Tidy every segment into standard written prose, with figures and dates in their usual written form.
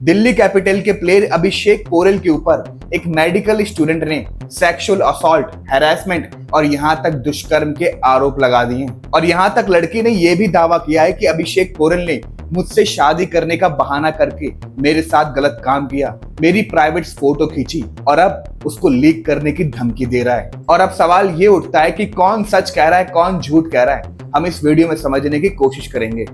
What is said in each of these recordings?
Delhi capital के player अभिषेक पोरेल के ऊपर एक मेडिकल स्टूडेंट ने सेक्सुअल असॉल्ट, हैरेसमेंट और यहां तक दुष्कर्म के आरोप लगा दिए हैं। और यहां तक लड़की ने यह भी दावा किया है कि अभिषेक पोरेल ने मुझसे शादी करने का बहाना करके मेरे साथ गलत काम किया, मेरी प्राइवेट फोटो खींची और अब उसको लीक करने की धमकी दे रहा है। और अब सवाल ये उठता है कि कौन सच कह रहा है, कौन झूठ कह रहा है। हम इस वीडियो में समझने की कोशिश करेंगे।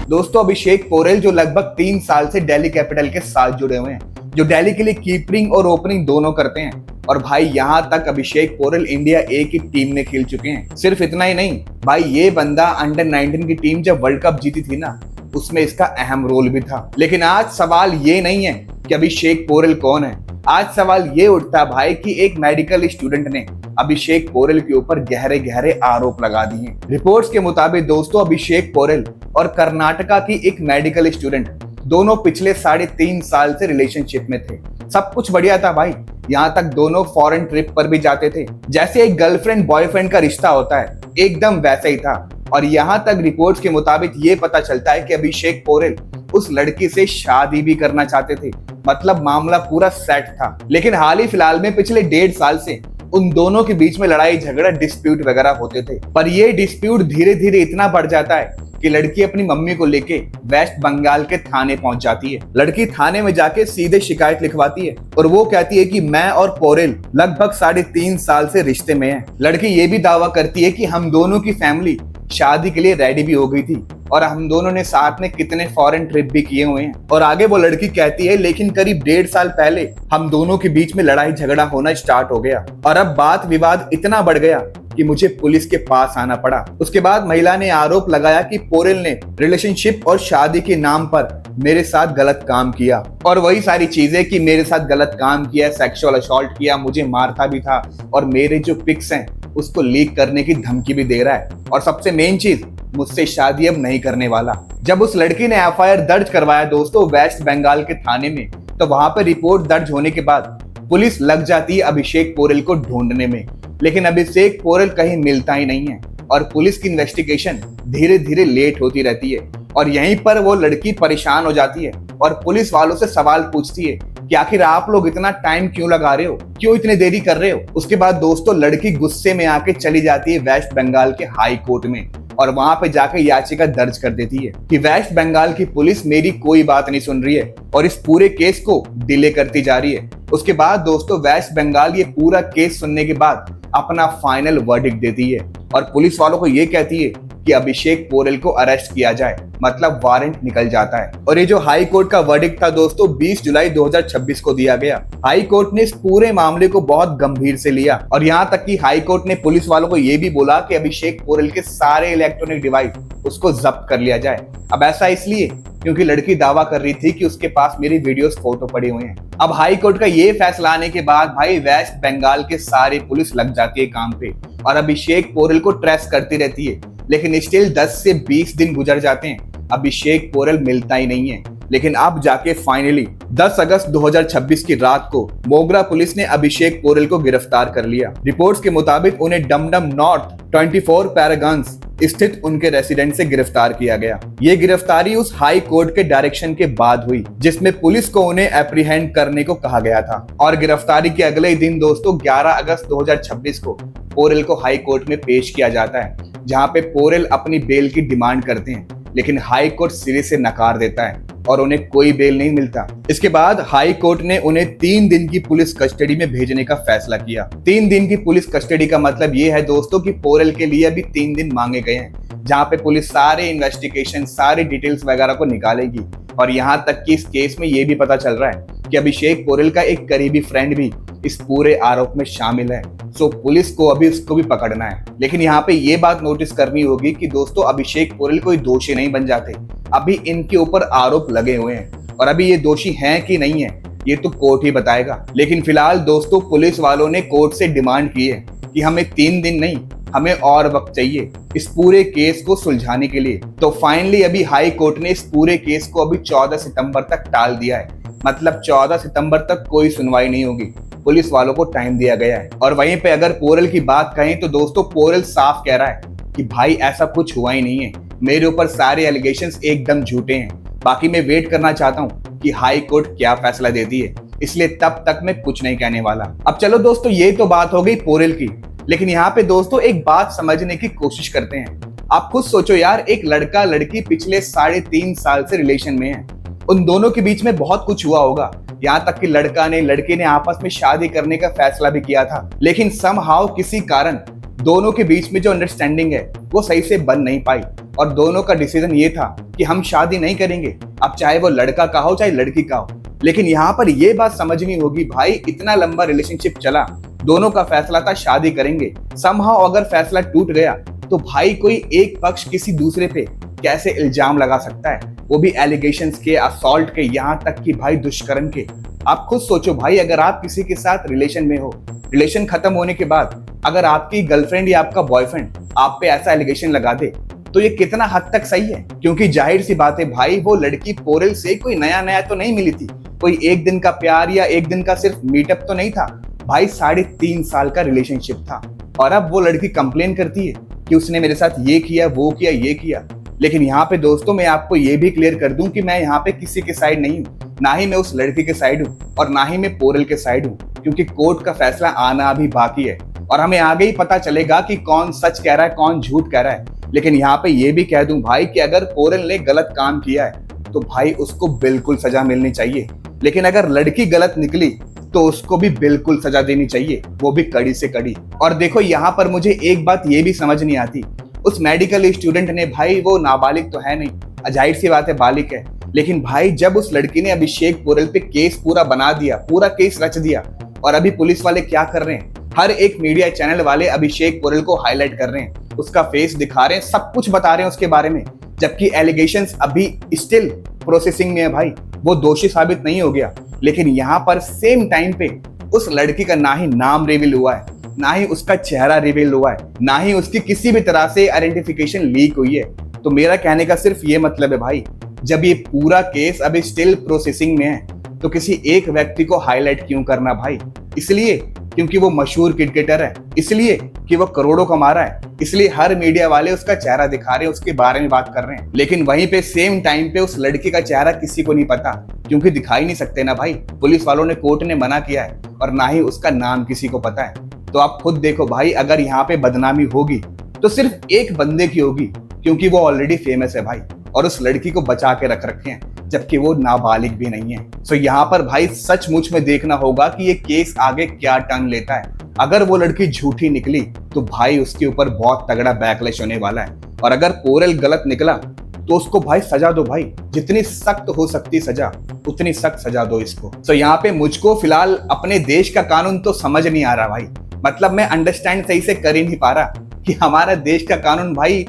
दोस्तों, अभिषेक पोरेल जो लगभग 3 साल से दिल्ली कैपिटल के साथ जुड़े हुए हैं, जो दिल्ली के लिए कीपिंग और ओपनिंग दोनों करते हैं। और भाई यहां तक अभिषेक पोरेल इंडिया ए की टीम में खेल चुके हैं। सिर्फ इतना ही नहीं भाई, ये बंदा अंडर 19 की टीम जब वर्ल्ड कप जीती थी ना, उसमें इसका अहम रोल भी था। लेकिन आज सवाल ये नहीं है कि अभिषेक पोरेल कौन है। आज सवाल ये उठता है भाई कि एक मेडिकल स्टूडेंट ने अभिषेक पोरेल के ऊपर गहरे गहरे आरोप लगा दिए। रिपोर्ट्स के मुताबिक दोस्तों, अभिषेक पोरेल और कर्नाटका की एक मेडिकल स्टूडेंट दोनों पिछले 3.5 साल से रिलेशनशिप में थे। सब कुछ बढ़िया था भाई, यहाँ तक दोनों फॉरेन ट्रिप पर भी जाते थे। जैसे एक गर्लफ्रेंड बॉयफ्रेंड का रिश्ता होता है, एकदम वैसा ही था। और यहाँ तक रिपोर्ट्स के मुताबिक ये पता चलता है कि अभिषेक पोरेल उस लड़की से शादी भी करना चाहते थे। मतलब मामला पूरा सेट था। लेकिन हाल ही फिलहाल में पिछले 1.5 साल से उन दोनों के बीच में लड़ाई झगड़ा, डिस्प्यूट वगैरह होते थे। पर ये डिस्प्यूट धीरे धीरे इतना बढ़ जाता है कि लड़की अपनी मम्मी को लेके वेस्ट बंगाल के थाने पहुंच जाती है। लड़की थाने में जाके सीधे शिकायत लिखवाती है और वो कहती है कि मैं और पोरेल लगभग 3.5 साल से रिश्ते में हैं। लड़की ये भी दावा करती है कि हम दोनों की फैमिली शादी के लिए रेडी भी हो गई थी और हम दोनों ने साथ में कितने फॉरेन ट्रिप भी किए हुए हैं। और आगे वो लड़की कहती है, लेकिन करीब 1.5 साल पहले हम दोनों के बीच में लड़ाई झगड़ा होना स्टार्ट हो गया और अब बात विवाद इतना बढ़ गया कि मुझे पुलिस के पास आना पड़ा। उसके बाद महिला ने आरोप लगाया कि पोरेल ने रिलेशनशिप और शादी के नाम पर मेरे साथ गलत काम किया। और वही सारी चीजें कि मेरे साथ गलत काम किया, सेक्सुअल असॉल्ट किया, मुझे मारता भी था और मेरे जो पिक्स हैं उसको लीक करने की धमकी भी दे रहा है। और सबसे मेन चीज, मुझसे शादी अब नहीं करने वाला। जब उस लड़की ने एफआईआर दर्ज करवाया दोस्तों वेस्ट बंगाल के थाने में, तो वहां पर रिपोर्ट दर्ज होने के बाद पुलिस लग जाती है अभिषेक पोरेल को ढूंढने में। लेकिन अभिषेक पोरेल कहीं मिलता ही नहीं है और पुलिस की इन्वेस्टिगेशन धीरे धीरे लेट होती रहती है। और यहीं पर वो लड़की परेशान हो जाती है और पुलिस वालों से सवाल पूछती है कि आखिर आप लोग इतना टाइम क्यों लगा रहे हो, क्यों इतने देरी कर रहे हो। उसके बाद दोस्तों लड़की गुस्से में आके चली जाती है वेस्ट बंगाल के हाई कोर्ट में और वहां पे जाकर याचिका दर्ज कर देती है कि वेस्ट बंगाल की पुलिस मेरी कोई बात नहीं सुन रही है और इस पूरे केस को डिले करती जा रही है। उसके बाद दोस्तों वेस्ट बंगाल ये पूरा केस सुनने के बाद अपना फाइनल वर्डिक्ट देती है और पुलिस वालों को ये कहती है कि अभिषेक पोरेल को अरेस्ट किया जाए, मतलब वारंट निकल जाता है। और ये जो हाई कोर्ट का वर्डिक्ट था दोस्तों 20 जुलाई 2026 को दिया गया। हाई कोर्ट ने इस पूरे मामले को बहुत गंभीर से लिया और यहाँ तक कि हाई कोर्ट ने पुलिस वालों को ये भी बोला कि अभिषेक पोरेल के सारे इलेक्ट्रॉनिक डिवाइस उसको जब्त कर लिया जाए। अब ऐसा इसलिए क्योंकि लड़की दावा कर रही थी कि उसके पास मेरी वीडियोस, फोटो पड़े हुए हैं। अब हाई कोर्ट का ये फैसला आने के बाद भाई वेस्ट बंगाल के सारे पुलिस लग जाती है काम पे और अभिषेक पोरेल को ट्रेस करती रहती है। लेकिन स्टिल 10 से 20 दिन गुजर जाते हैं, अभिषेक पोरेल मिलता ही नहीं है। लेकिन अब जाके फाइनली 10 अगस्त 2026 की रात को मोगरा पुलिस ने अभिषेक पोरेल को गिरफ्तार कर लिया। रिपोर्ट्स के मुताबिक उन्हें डमडम नॉर्थ 24 पैरागन्स स्थित उनके रेसिडेंट से गिरफ्तार किया गया। ये गिरफ्तारी उस हाई कोर्ट के डायरेक्शन के बाद हुई जिसमें पुलिस को उन्हें एप्रीहेंड करने को कहा गया था। और गिरफ्तारी के अगले ही दिन दोस्तों 11 अगस्त 2026 को पोरेल को हाई कोर्ट में पेश किया जाता है, जहां पे पोरेल अपनी बेल की डिमांड करते हैं। लेकिन हाई कोर्ट सिरे से नकार देता है और उन्हें कोई बेल नहीं मिलता। इसके बाद हाई कोर्ट ने उन्हें 3 दिन की पुलिस कस्टडी में भेजने का फैसला किया। 3 दिन की पुलिस कस्टडी का मतलब ये है दोस्तों कि पोरेल के लिए अभी 3 दिन मांगे गए हैं, जहां पे पुलिस सारे इन्वेस्टिगेशन, सारी डिटेल्स वगैरह को निकालेगी। और यहाँ तक कि इस केस में ये भी पता चल रहा है कि अभिषेक पोरेल का एक करीबी फ्रेंड भी इस पूरे आरोप में शामिल है। सो पुलिस को अभी उसको भी पकड़ना है। लेकिन यहाँ पे ये बात नोटिस करनी होगी कि दोस्तों अभिषेक पोरेल कोई दोषी नहीं बन जाते। अभी इनके ऊपर आरोप लगे हुए हैं और अभी ये दोषी हैं कि नहीं है ये तो कोर्ट ही बताएगा। लेकिन फिलहाल दोस्तों पुलिस वालों ने कोर्ट से डिमांड की है कि हमें 3 दिन नहीं, हमें और वक्त चाहिए इस पूरे केस को सुलझाने के लिए। तो फाइनली अभी हाई कोर्ट ने इस पूरे केस को अभी 14 सितंबर तक टाल दिया है। मतलब 14 सितंबर तक कोई सुनवाई नहीं होगी, पुलिस वालों को टाइम दिया गया है। और वहीं पे अगर पोरेल की बात कहें तो दोस्तों पोरेल साफ कह रहा है कि भाई ऐसा कुछ हुआ ही नहीं है, मेरे ऊपर सारे एलिगेशंस एकदम झूठे हैं। बाकी मैं वेट करना चाहता हूँ कि हाई कोर्ट क्या फैसला देती है, इसलिए तब तक मैं कुछ नहीं कहने वाला। अब चलो दोस्तों, ये तो बात हो गई पोरेल की, लेकिन यहाँ पे दोस्तों एक बात समझने की कोशिश करते हैं। आप खुद सोचो यार, एक लड़का लड़की पिछले 3.5 साल से रिलेशन में है, उन दोनों के बीच में बहुत कुछ हुआ होगा, यहाँ तक कि लड़के ने आपस में शादी करने का फैसला भी किया था। लेकिन समहाउ किसी कारण दोनों के बीच में जो अंडरस्टैंडिंग है वो सही से बन नहीं पाई, और दोनों का डिसीजन ये था कि हम शादी नहीं करेंगे, अब चाहे वो लड़का का हो चाहे लड़की का हो। लेकिन यहाँ पर ये बात समझनी होगी भाई, इतना लंबा रिलेशनशिप चला, दोनों का फैसला था शादी करेंगे, समहाउ अगर फैसला टूट गया तो भाई कोई एक पक्ष किसी दूसरे पे कैसे इल्जाम लगा सकता है, वो भी एलिगेशंस के, असॉल्ट के, यहाँ तक कि भाई दुष्कर्म के। आप खुद सोचो भाई, अगर आप किसी के साथ रिलेशन में हो, रिलेशन खत्म होने के बाद अगर आपकी गर्लफ्रेंड या आपका बॉयफ्रेंड आप पे ऐसा एलिगेशन लगा दे तो ये कितना हद तक सही है? क्योंकि जाहिर सी बात है भाई, वो लड़की पोरेल से कोई नया तो नहीं मिली थी, कोई एक दिन का प्यार या एक दिन का सिर्फ मीटअप तो नहीं था भाई, 3.5 साल का रिलेशनशिप था। और अब वो लड़की कंप्लेन करती है कि उसने मेरे साथ ये किया, वो किया, ये किया। लेकिन यहाँ पे दोस्तों मैं आपको ये भी क्लियर कर दूं कि मैं यहाँ पे किसी के साइड नहीं हूँ, ना ही मैं उस लड़की के साइड हूँ और ना ही मैं पोरेल के साइड हूँ, क्योंकि कोर्ट का फैसला आना अभी बाकी है और हमें आगे ही पता चलेगा कि कौन सच कह रहा है, कौन झूठ कह रहा है। लेकिन यहाँ पे ये भी कह दूं भाई कि अगर पोरेल ने गलत काम किया है तो भाई उसको बिल्कुल सजा मिलनी चाहिए, लेकिन अगर लड़की गलत निकली तो उसको भी बिल्कुल सजा देनी चाहिए, वो भी कड़ी से कड़ी। और देखो यहाँ पर मुझे एक बात ये भी समझ नहीं आती, उस मेडिकल स्टूडेंट ने, भाई वो नाबालिग तो है नहीं, जाहिर सी बात है बालिग है, लेकिन भाई जब उस लड़की ने अभिषेक पोरेल पे केस पूरा बना दिया, पूरा केस रच दिया, और अभी पुलिस वाले क्या कर रहे हैं, हर एक मीडिया चैनल वाले अभिषेक पोरेल को हाईलाइट कर रहे हैं, उसका फेस दिखा रहे हैं, सब कुछ बता रहे हैं उसके बारे में, जबकि एलिगेशंस अभी स्टिल प्रोसेसिंग में है भाई, वो दोषी साबित नहीं हो गया। लेकिन यहाँ पर सेम टाइम पे उस लड़की का ना ही नाम रिवील हुआ है, ना ही उसका चेहरा रिवील हुआ है, ना ही उसकी किसी भी तरह से आइडेंटिफिकेशन लीक हुई है। तो मेरा कहने का सिर्फ ये मतलब है भाई, जब ये पूरा केस अभी स्टिल प्रोसेसिंग में है तो किसी एक व्यक्ति को हाईलाइट क्यों करना भाई? इसलिए क्योंकि वो मशहूर क्रिकेटर है, इसलिए कि वो करोड़ों कमा रहा है, इसलिए हर मीडिया वाले उसका चेहरा दिखा रहे हैं, उसके बारे में बात कर रहे हैं। लेकिन वहीं पे सेम टाइम पे उस लड़की का चेहरा किसी को नहीं पता, क्योंकि दिखाई नहीं सकते ना भाई, पुलिस वालों ने, कोर्ट ने मना किया है, और ना ही उसका नाम किसी को पता है। तो आप खुद देखो भाई, अगर यहाँ पे बदनामी होगी तो सिर्फ एक बंदे की होगी, क्योंकि वो ऑलरेडी फेमस है भाई, और उस लड़की को बचा के रख रखे हैं, जबकि वो नाबालिग भी नहीं है। तो यहाँ पर भाई सचमुच में देखना होगा कि ये केस आगे क्या टर्न लेता है। अगर वो लड़की झूठी निकली तो भाई उसके ऊपर बहुत तगड़ा बैकलैश होने वाला है, और अगर पोरेल गलत निकला तो उसको भाई सजा दो भाई, जितनी सख्त हो सकती सजा उतनी सख्त सजा दो इसको। तो यहाँ पे मुझको फिलहाल अपने देश का कानून तो समझ नहीं आ रहा भाई, मतलब मैं अंडरस्टैंड सही से कर ही नहीं पा रहा कि हमारा देश का कानून भाई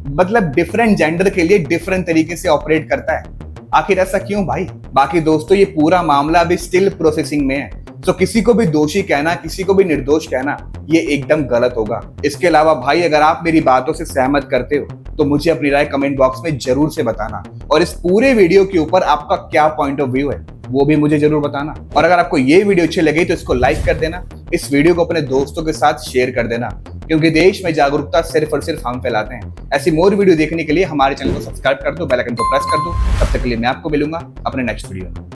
मतलब डिफरेंट जेंडर के लिए डिफरेंट तरीके से ऑपरेट करता है। आखिर ऐसा क्यों भाई? बाकी दोस्तों ये पूरा मामला अभी स्टिल प्रोसेसिंग में है, तो किसी को भी दोषी कहना, किसी को भी निर्दोष कहना, ये एकदम गलत होगा। इसके अलावा भाई अगर आप मेरी बातों से सहमत करते हो तो मुझे अपनी राय कमेंट बॉक्स में जरूर से बताना, और इस पूरे वीडियो के ऊपर आपका क्या पॉइंट ऑफ व्यू है वो भी मुझे जरूर बताना। और अगर आपको ये वीडियो अच्छी लगी तो इसको लाइक कर देना, इस वीडियो को अपने दोस्तों के साथ शेयर कर देना, क्योंकि देश में जागरूकता सिर्फ और सिर्फ हम फैलाते हैं। ऐसी मोर वीडियो देखने के लिए हमारे चैनल को सब्सक्राइब कर दो, बेल आइकन को प्रेस कर दो। तब तक के लिए मैं आपको मिलूंगा अपने नेक्स्ट वीडियो में।